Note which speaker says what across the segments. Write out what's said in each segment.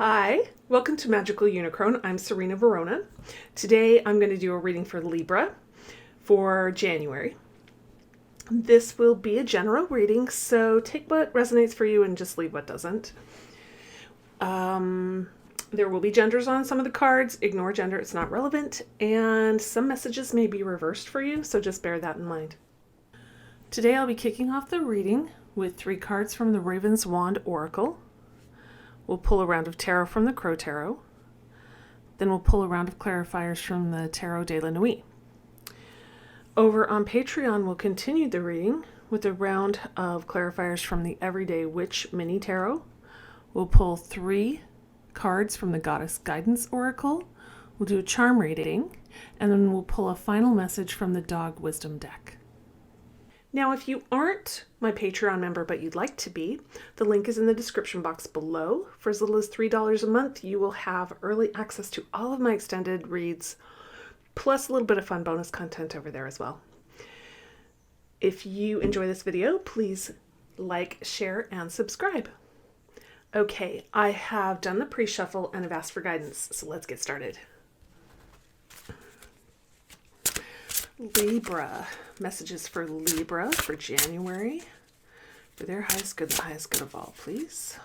Speaker 1: Hi, welcome to Magical Unicron. I'm Serena Verona. Today I'm going to do a reading for Libra for January. This will be a general reading, so take what resonates for you and just leave what doesn't. There will be genders on some of the cards. Ignore gender, it's not relevant. And some messages may be reversed for you, so just bear that in mind. Today I'll be kicking off the reading with 3 cards from the Raven's Wand Oracle. We'll pull a round of tarot from the Crow Tarot. Then we'll pull a round of clarifiers from the Tarot de la Nuit. Over on Patreon, we'll continue the reading with a round of clarifiers from the Everyday Witch Mini Tarot. We'll pull 3 cards from the Goddess Guidance Oracle. We'll do a charm reading, and then we'll pull a final message from the Dog Wisdom deck. Now, if you aren't my Patreon member but you'd like to be, the link is in the description box below. For as little as $3 a month, you will have early access to all of my extended reads, plus a little bit of fun bonus content over there as well. If you enjoy this video, please like, share, and subscribe. Okay, I have done the pre-shuffle and have asked for guidance, so let's get started. Libra. Messages for Libra for January. For their highest good and the highest good of all, please.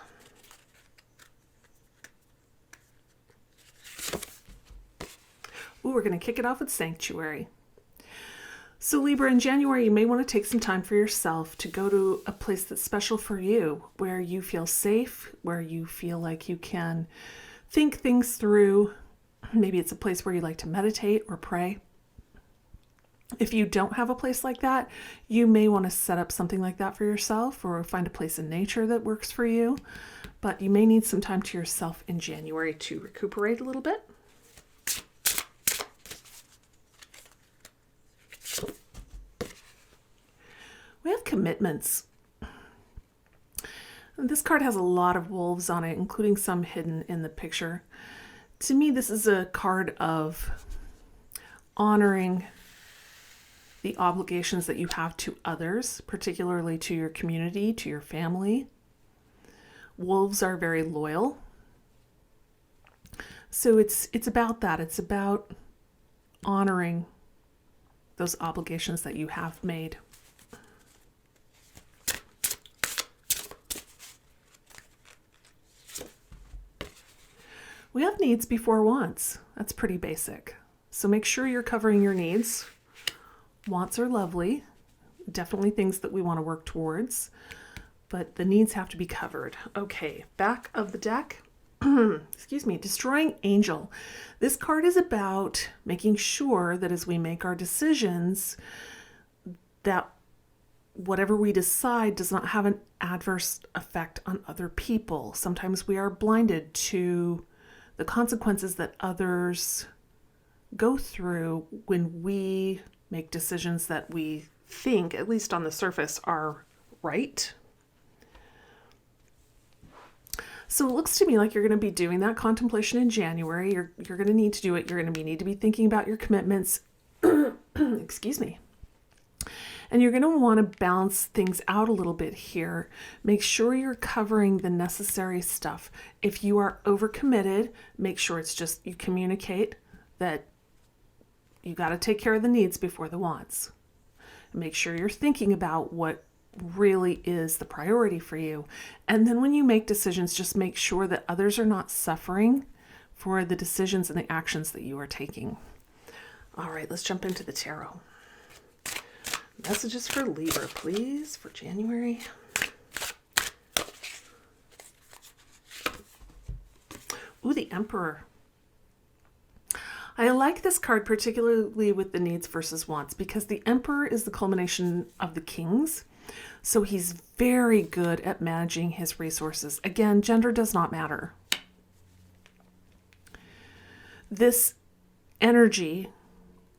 Speaker 1: Ooh, we're going to kick it off with Sanctuary. So Libra, in January, you may want to take some time for yourself to go to a place that's special for you, where you feel safe, where you feel like you can think things through. Maybe it's a place where you like to meditate or pray. If you don't have a place like that, you may want to set up something like that for yourself or find a place in nature that works for you. But you may need some time to yourself in January to recuperate a little bit. We have commitments. This card has a lot of wolves on it, including some hidden in the picture. To me, this is a card of honoring the obligations that you have to others, particularly to your community, to your family. Wolves are very loyal. So it's about that. It's about honoring those obligations that you have made. We have needs before wants. That's pretty basic. So make sure you're covering your needs. Wants are lovely, definitely things that we want to work towards, but the needs have to be covered. Okay, back of the deck, excuse me, Destroying Angel. This card is about making sure that as we make our decisions, that whatever we decide does not have an adverse effect on other people. Sometimes we are blinded to the consequences that others go through when we make decisions that we think, at least on the surface, are right. So it looks to me like you're going to be doing that contemplation in January. You're going to need to do it. You're going to need to be thinking about your commitments. Excuse me. And you're going to want to balance things out a little bit here. Make sure you're covering the necessary stuff. If you are overcommitted, make sure it's just you communicate that you got to take care of the needs before the wants. Make sure you're thinking about what really is the priority for you. And then when you make decisions, just make sure that others are not suffering for the decisions and the actions that you are taking. All right, let's jump into the tarot. Messages for Libra, please, for January. Ooh, the Emperor. I like this card particularly with the needs versus wants because the Emperor is the culmination of the kings. So he's very good at managing his resources. Again, gender does not matter. This energy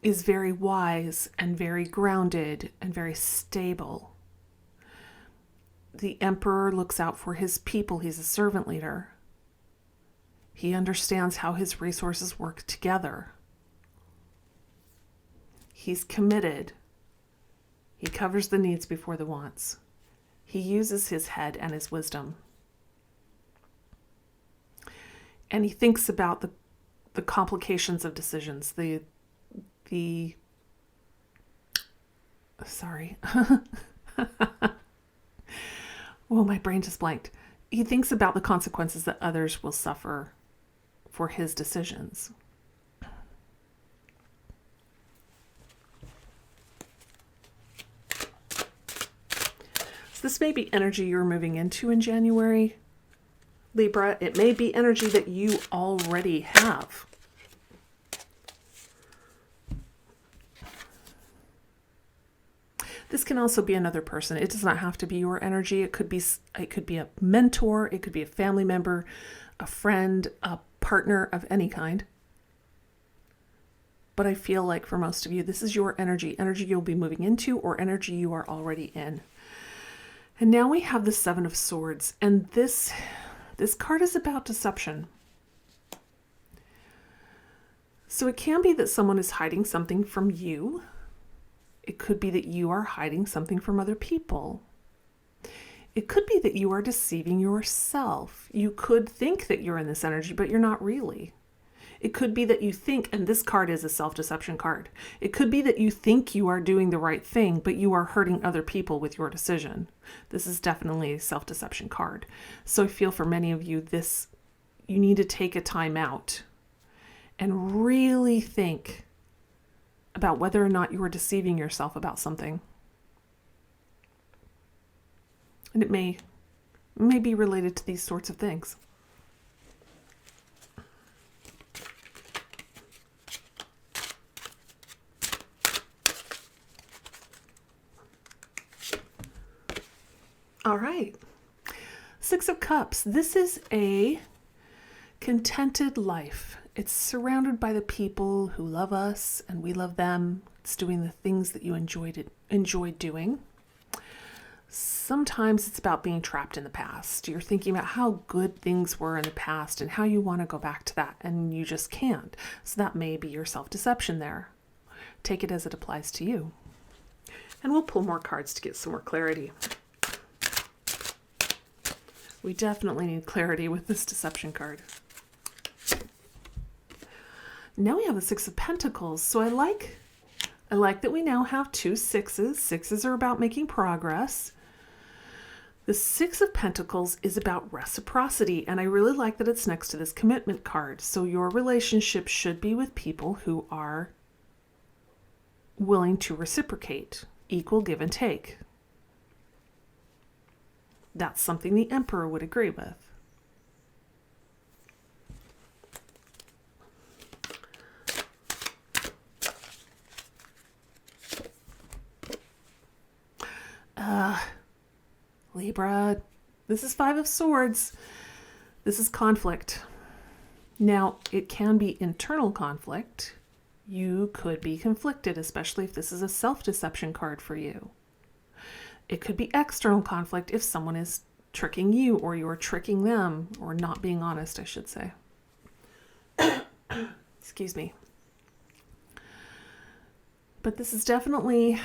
Speaker 1: is very wise and very grounded and very stable. The Emperor looks out for his people. He's a servant leader. He understands how his resources work together. He's committed. He covers the needs before the wants. He uses his head and his wisdom. And he thinks about the complications of decisions, sorry. Oh, my brain just blanked. He thinks about the consequences that others will suffer for his decisions. So this may be energy you're moving into in January, Libra. It may be energy that you already have. This can also be another person. It does not have to be your energy. It could be a mentor, it could be a family member, a friend, a partner of any kind. But I feel like for most of you, this is your energy you'll be moving into or energy you are already in. And now we have the Seven of Swords, and this card is about deception. So it can be that someone is hiding something from you. It could be that you are hiding something from other people. It could be that you are deceiving yourself. You could think that you're in this energy, but you're not really. It could be that you think, and this card is a self-deception card. It could be that you think you are doing the right thing, but you are hurting other people with your decision. This is definitely a self-deception card. So I feel for many of you, you need to take a time out and really think about whether or not you are deceiving yourself about something. And it may be related to these sorts of things. All right. Six of Cups. This is a contented life. It's surrounded by the people who love us and we love them. It's doing the things that you enjoyed doing. Sometimes it's about being trapped in the past. You're thinking about how good things were in the past and how you want to go back to that, and you just can't. So that may be your self-deception there. Take it as it applies to you. And we'll pull more cards to get some more clarity. We definitely need clarity with this deception card. Now we have the Six of Pentacles. So I like that we now have two sixes. Sixes are about making progress. The Six of Pentacles is about reciprocity, and I really like that it's next to this commitment card. So your relationship should be with people who are willing to reciprocate, equal give and take. That's something the Emperor would agree with. Libra, this is Five of Swords. This is conflict. Now, it can be internal conflict. You could be conflicted, especially if this is a self-deception card for you. It could be external conflict if someone is tricking you or you're tricking them, or not being honest, I should say. Excuse me. But this is definitely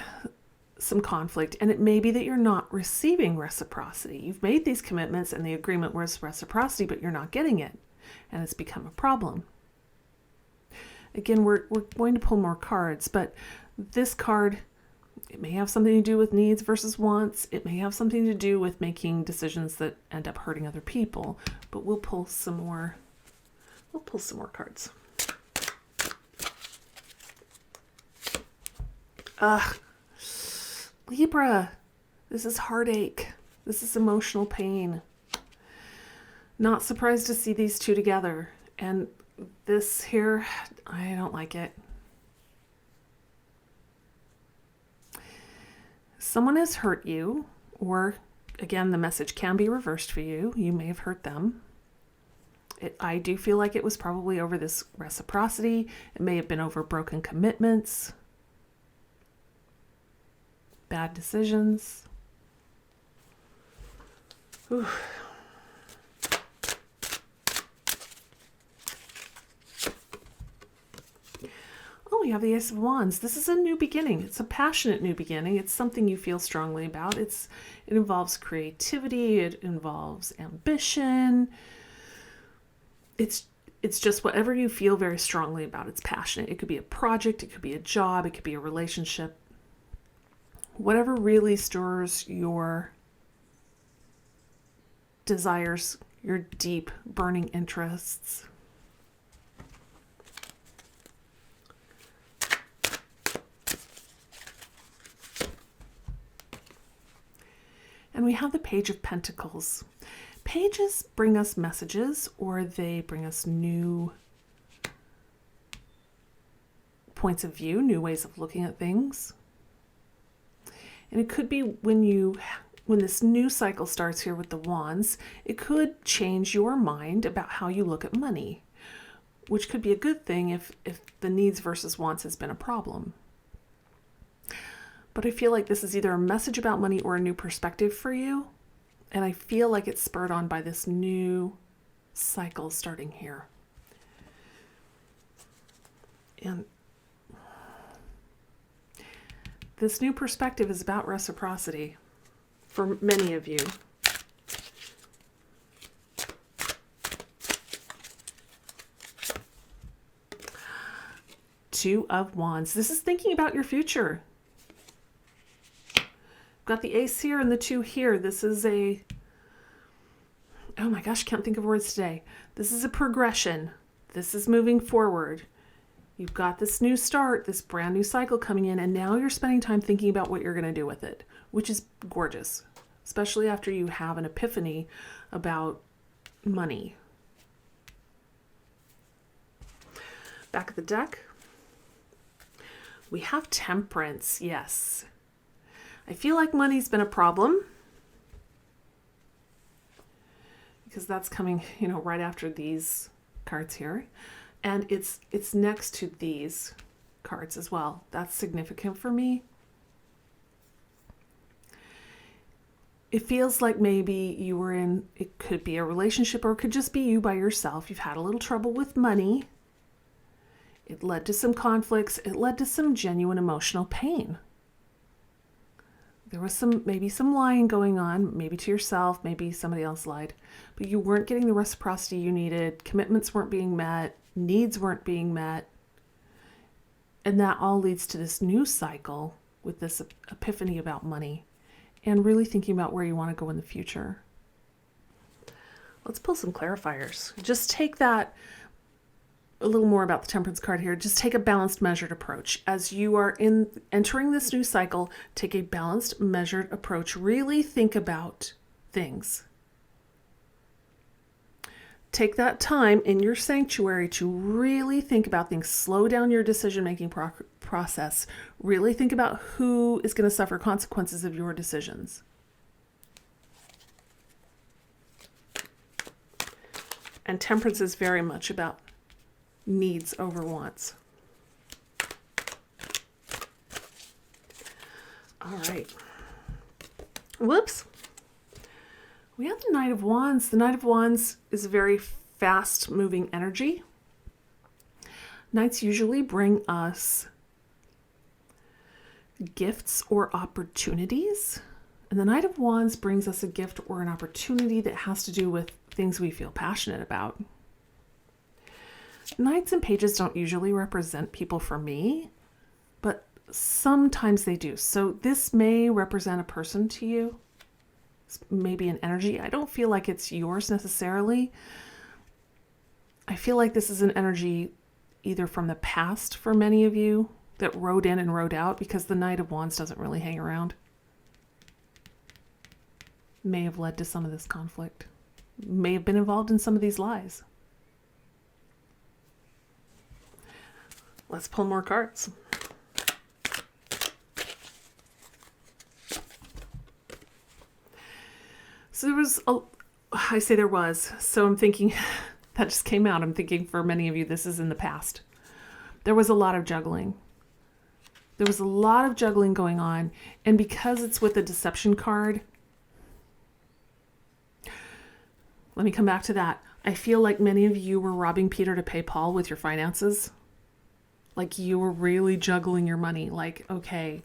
Speaker 1: some conflict, and it may be that you're not receiving reciprocity. You've made these commitments and the agreement was reciprocity, but you're not getting it, and it's become a problem. Again, we're going to pull more cards, but this card, it may have something to do with needs versus wants. It may have something to do with making decisions that end up hurting other people, but we'll pull some more cards. Libra, this is heartache. This is emotional pain. Not surprised to see these two together. And this here, I don't like it. Someone has hurt you, or again, the message can be reversed for you. You may have hurt them. I do feel like it was probably over this reciprocity. It may have been over broken commitments. Bad decisions. Ooh. Oh, we have the Ace of Wands. This is a new beginning. It's a passionate new beginning. It's something you feel strongly about. It involves creativity. It involves ambition. It's It's just whatever you feel very strongly about. It's passionate. It could be a project, it could be a job, it could be a relationship. Whatever really stirs your desires, your deep burning interests. And we have the Page of Pentacles. Pages bring us messages, or they bring us new points of view, new ways of looking at things. And it could be when this new cycle starts here with the Wands, it could change your mind about how you look at money, which could be a good thing if the needs versus wants has been a problem. But I feel like this is either a message about money or a new perspective for you. And I feel like it's spurred on by this new cycle starting here. And this new perspective is about reciprocity for many of you. Two of Wands. This is thinking about your future. Got the Ace here and the 2 here. This is oh my gosh, can't think of words today. This is a progression. This is moving forward. You've got this new start, this brand new cycle coming in, and now you're spending time thinking about what you're going to do with it, which is gorgeous, especially after you have an epiphany about money. Back of the deck, we have Temperance. Yes. I feel like money's been a problem because that's coming, right after these cards here. And it's next to these cards as well. That's significant for me. It feels like maybe you were in, it could be a relationship or it could just be you by yourself. You've had a little trouble with money. It led to some conflicts. It led to some genuine emotional pain. There was maybe some lying going on, maybe to yourself, maybe somebody else lied, but you weren't getting the reciprocity you needed. Commitments weren't being met. Needs weren't being met. And that all leads to this new cycle with this epiphany about money and really thinking about where you want to go in the future. Let's pull some clarifiers. Just take that a little more about the Temperance card here. Just take a balanced, measured approach. As you are entering this new cycle, take a balanced, measured approach. Really think about things. Take that time in your sanctuary to really think about things. Slow down your decision-making process. Really think about who is going to suffer consequences of your decisions. And Temperance is very much about needs over wants. All right. Whoops. We have the Knight of Wands. The Knight of Wands is a very fast-moving energy. Knights usually bring us gifts or opportunities. And the Knight of Wands brings us a gift or an opportunity that has to do with things we feel passionate about. Knights and Pages don't usually represent people for me, but sometimes they do. So this may represent a person to you. Maybe an energy. I don't feel like it's yours necessarily. I feel like this is an energy either from the past for many of you that rode in and rode out, because the Knight of Wands doesn't really hang around. May have led to some of this conflict. May have been involved in some of these lies. Let's pull more cards. So there was, so I'm thinking, that just came out. I'm thinking for many of you, this is in the past. There was a lot of juggling. There was a lot of juggling going on. And because it's with the Deception card, let me come back to that. I feel like many of you were robbing Peter to pay Paul with your finances. Like you were really juggling your money. Like, okay,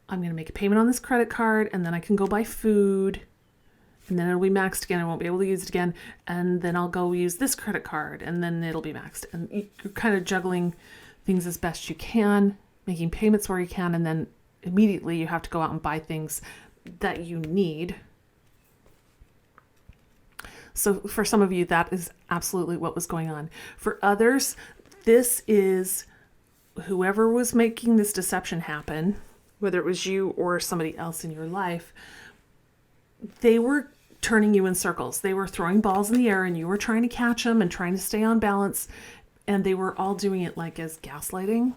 Speaker 1: I'm going to make a payment on this credit card and then I can go buy food. and then it'll be maxed again. I won't be able to use it again. And then I'll go use this credit card, and then it'll be maxed. And you're kind of juggling things as best you can, making payments where you can, and then immediately you have to go out and buy things that you need. So for some of you, that is absolutely what was going on. For others, this is whoever was making this deception happen, whether it was you or somebody else in your life, they were turning you in circles. They were throwing balls in the air and you were trying to catch them and trying to stay on balance. And they were all doing it like as gaslighting.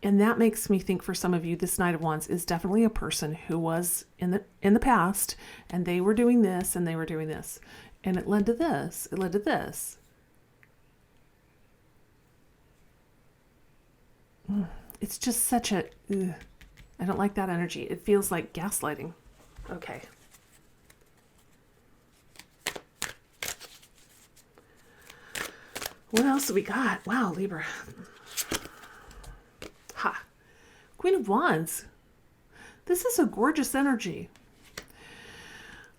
Speaker 1: And that makes me think for some of you, this Knight of Wands is definitely a person who was in the past, and they were doing this and they were doing this. And it led to this. It led to this. It's just such a... I don't like that energy. It feels like gaslighting. Okay. What else do we got? Wow, Libra. Ha. Queen of Wands. This is a gorgeous energy.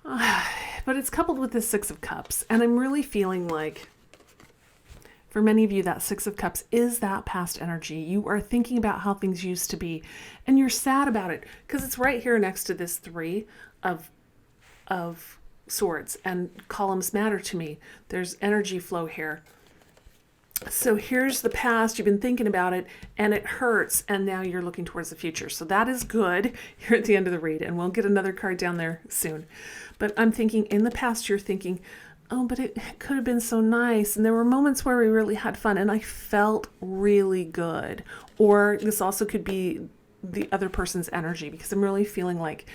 Speaker 1: But it's coupled with the Six of Cups. And I'm really feeling like, for many of you, that Six of Cups is that past energy. You are thinking about how things used to be. And you're sad about it. Because it's right here next to this Three of Swords. And columns matter to me. There's energy flow here. So here's the past, you've been thinking about it, and it hurts, and now you're looking towards the future. So that is good here at the end of the read, and we'll get another card down there soon. But I'm thinking, in the past, you're thinking, oh, but it could have been so nice, and there were moments where we really had fun, and I felt really good. Or this also could be the other person's energy, because I'm really feeling like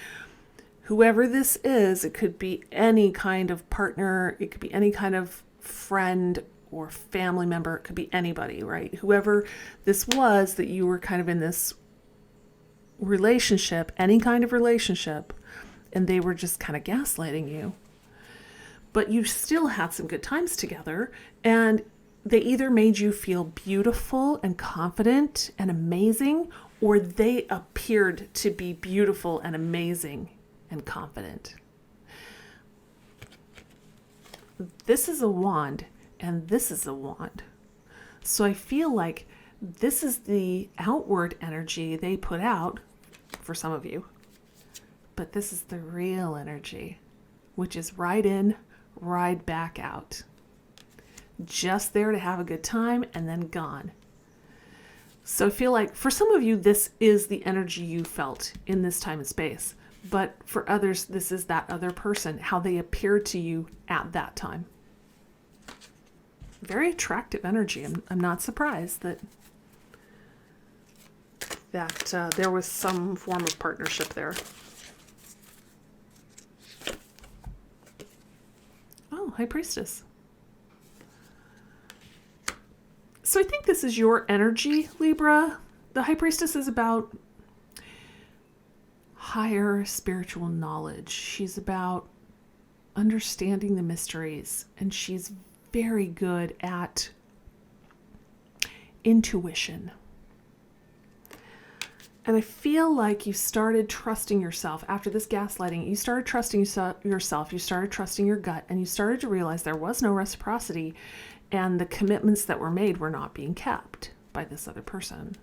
Speaker 1: whoever this is, it could be any kind of partner, it could be any kind of friend or family member, it could be anybody, right? Whoever this was that you were kind of in this relationship, any kind of relationship, and they were just kind of gaslighting you. But you still had some good times together, and they either made you feel beautiful and confident and amazing, or they appeared to be beautiful and amazing and confident. This is a wand. And this is a wand. So I feel like this is the outward energy they put out for some of you. But this is the real energy, which is right in, right back out. Just there to have a good time and then gone. So I feel like for some of you, this is the energy you felt in this time and space. But for others, this is that other person, how they appeared to you at that time. Very attractive energy. I'm not surprised that there was some form of partnership there. Oh, High Priestess. So I think this is your energy, Libra. The High Priestess is about higher spiritual knowledge. She's about understanding the mysteries, and she's very good at intuition. And I feel like you started trusting yourself after this gaslighting. You started trusting yourself, you started trusting your gut, and you started to realize there was no reciprocity, and the commitments that were made were not being kept by this other person.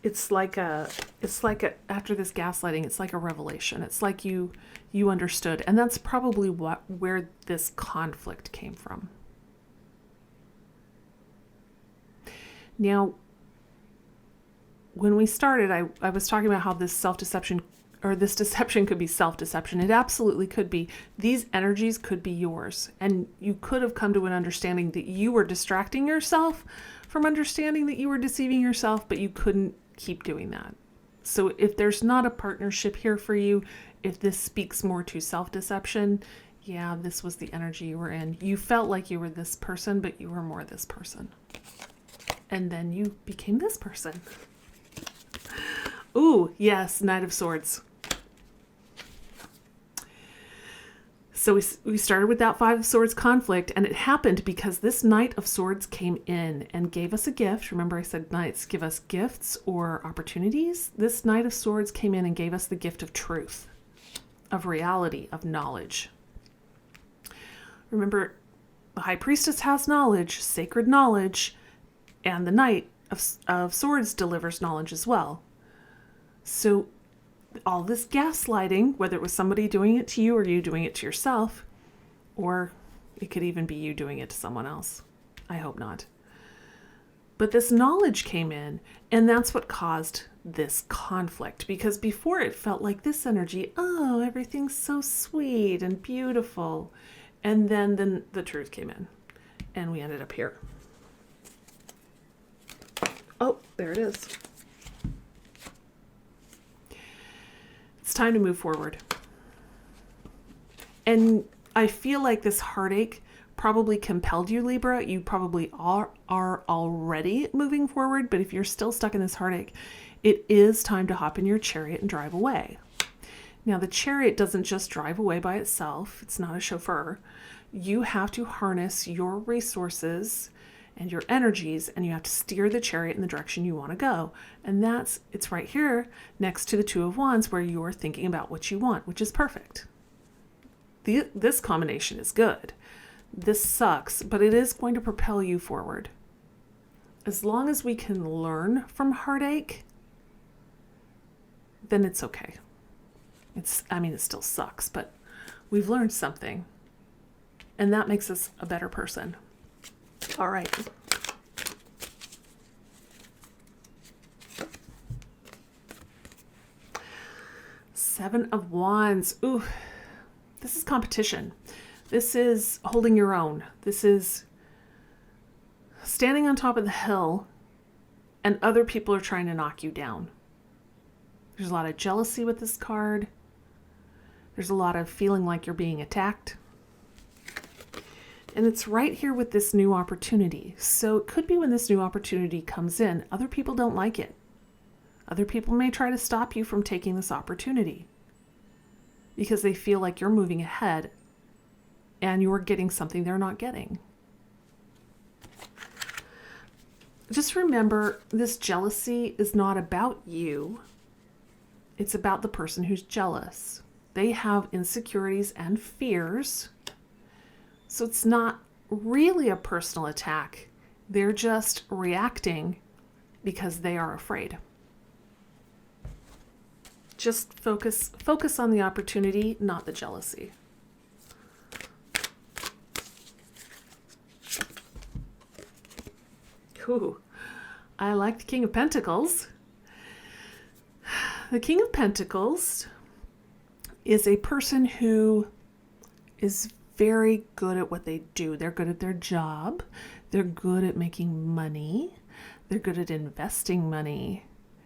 Speaker 1: It's like after this gaslighting, it's like a revelation. It's like you understood. And that's probably where this conflict came from. Now, when we started, I was talking about how this self-deception or this deception could be self-deception. It absolutely could be. These energies could be yours. And you could have come to an understanding that you were distracting yourself from understanding that you were deceiving yourself, but you couldn't keep doing that. So if there's not a partnership here for you, if this speaks more to self-deception, yeah, this was the energy you were in. You felt like you were this person, but you were more this person. And then you became this person. Ooh, yes, Knight of Swords. So we started with that Five of Swords conflict, and it happened because this Knight of Swords came in and gave us a gift. Remember I said knights give us gifts or opportunities? This Knight of Swords came in and gave us the gift of truth, of reality, of knowledge. Remember, the High Priestess has knowledge, sacred knowledge, and the Knight of Swords delivers knowledge as well. So all this gaslighting, whether it was somebody doing it to you or you doing it to yourself, or it could even be you doing it to someone else. I hope not. But this knowledge came in, and that's what caused this conflict, because before it felt like this energy, oh, everything's so sweet and beautiful. And then the truth came in, and we ended up here. Oh, there it is. It's time to move forward. And I feel like this heartache probably compelled you, Libra. You probably are already moving forward, but if you're still stuck in this heartache, it is time to hop in your chariot and drive away. Now, the chariot doesn't just drive away by itself. It's not a chauffeur. You have to harness your resources and your energies, and you have to steer the chariot in the direction you want to go. And it's right here next to the Two of Wands, where you are thinking about what you want, which is perfect. This combination is good. This sucks, but it is going to propel you forward. As long as we can learn from heartache, then it's okay. It still sucks, but we've learned something, and that makes us a better person. All right. Seven of Wands. Ooh, this is competition. This is holding your own. This is standing on top of the hill, and other people are trying to knock you down. There's a lot of jealousy with this card. There's a lot of feeling like you're being attacked. And it's right here with this new opportunity. So it could be when this new opportunity comes in, other people don't like it. Other people may try to stop you from taking this opportunity because they feel like you're moving ahead and you're getting something they're not getting. Just remember, this jealousy is not about you. It's about the person who's jealous. They have insecurities and fears. So it's not really a personal attack. They're just reacting because they are afraid. Just focus on the opportunity, not the jealousy. Ooh, I like the King of Pentacles. The King of Pentacles is a person who is very good at what they do. They're good at their job. They're good at making money. They're good at investing money.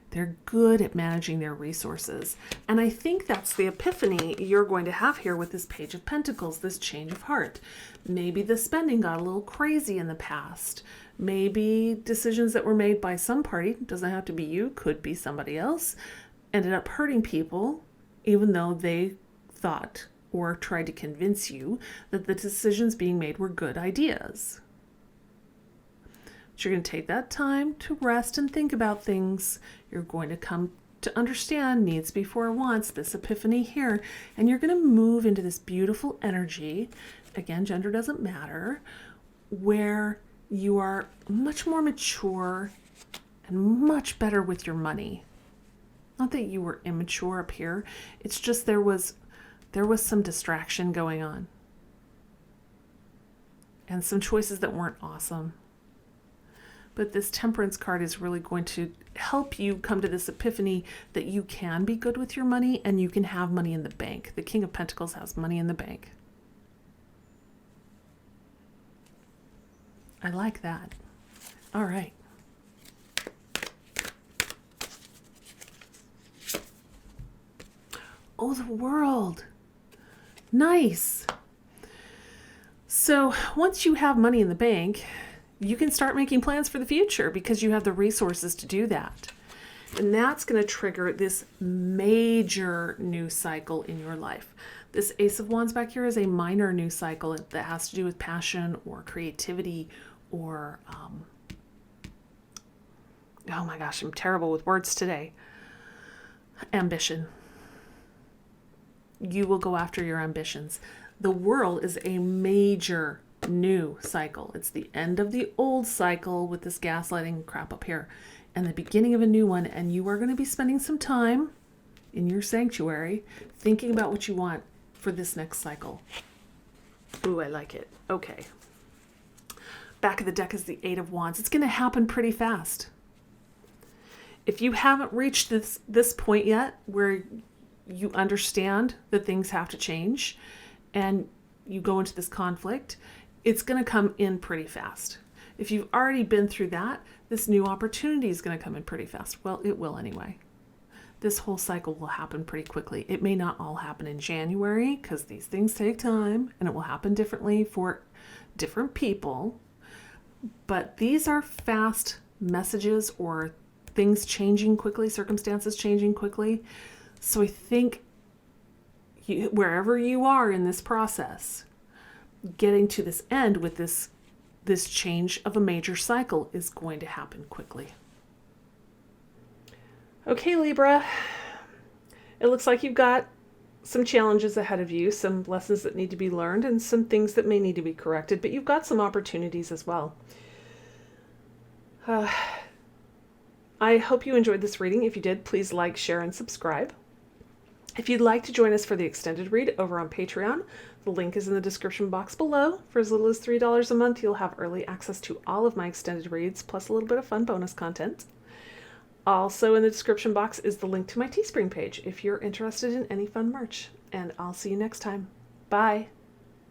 Speaker 1: They're good at managing their resources. And I think that's the epiphany you're going to have here with this Page of Pentacles, this change of heart. Maybe the spending got a little crazy in the past. Maybe decisions that were made by some party, doesn't have to be you, could be somebody else, ended up hurting people, even though they thought or tried to convince you that the decisions being made were good ideas. But you're going to take that time to rest and think about things. You're going to come to understand needs before wants, this epiphany here, and you're going to move into this beautiful energy. Again, gender doesn't matter, where you are much more mature and much better with your money. Not that you were immature up here. It's just there was some distraction going on and some choices that weren't awesome. But this Temperance card is really going to help you come to this epiphany that you can be good with your money and you can have money in the bank. The King of Pentacles has money in the bank. I like that. All right. Oh, the World. Nice. So once you have money in the bank, you can start making plans for the future because you have the resources to do that. And that's going to trigger this major new cycle in your life. This Ace of Wands back here is a minor new cycle that has to do with passion or creativity or, oh my gosh, I'm terrible with words today. Ambition. You will go after your ambitions. The World is a major new cycle. It's the end of the old cycle with this gaslighting crap up here and the beginning of a new one. And you are going to be spending some time in your sanctuary thinking about what you want for this next cycle. Ooh, I like it. Okay. Back of the deck is the Eight of Wands. It's going to happen pretty fast. If you haven't reached this point yet where you understand that things have to change and you go into this conflict, it's going to come in pretty fast. If you've already been through that, this new opportunity is going to come in pretty fast. Well, it will anyway. This whole cycle will happen pretty quickly. It may not all happen in January because these things take time and it will happen differently for different people. But these are fast messages or things changing quickly, circumstances changing quickly. So I think wherever you are in this process, getting to this end with this change of a major cycle is going to happen quickly. Okay, Libra, it looks like you've got some challenges ahead of you, some lessons that need to be learned, and some things that may need to be corrected, but you've got some opportunities as well. I hope you enjoyed this reading. If you did, please like, share, and subscribe. If you'd like to join us for the extended read over on Patreon, the link is in the description box below. For as little as $3 a month, you'll have early access to all of my extended reads, plus a little bit of fun bonus content. Also in the description box is the link to my Teespring page if you're interested in any fun merch. And I'll see you next time. Bye.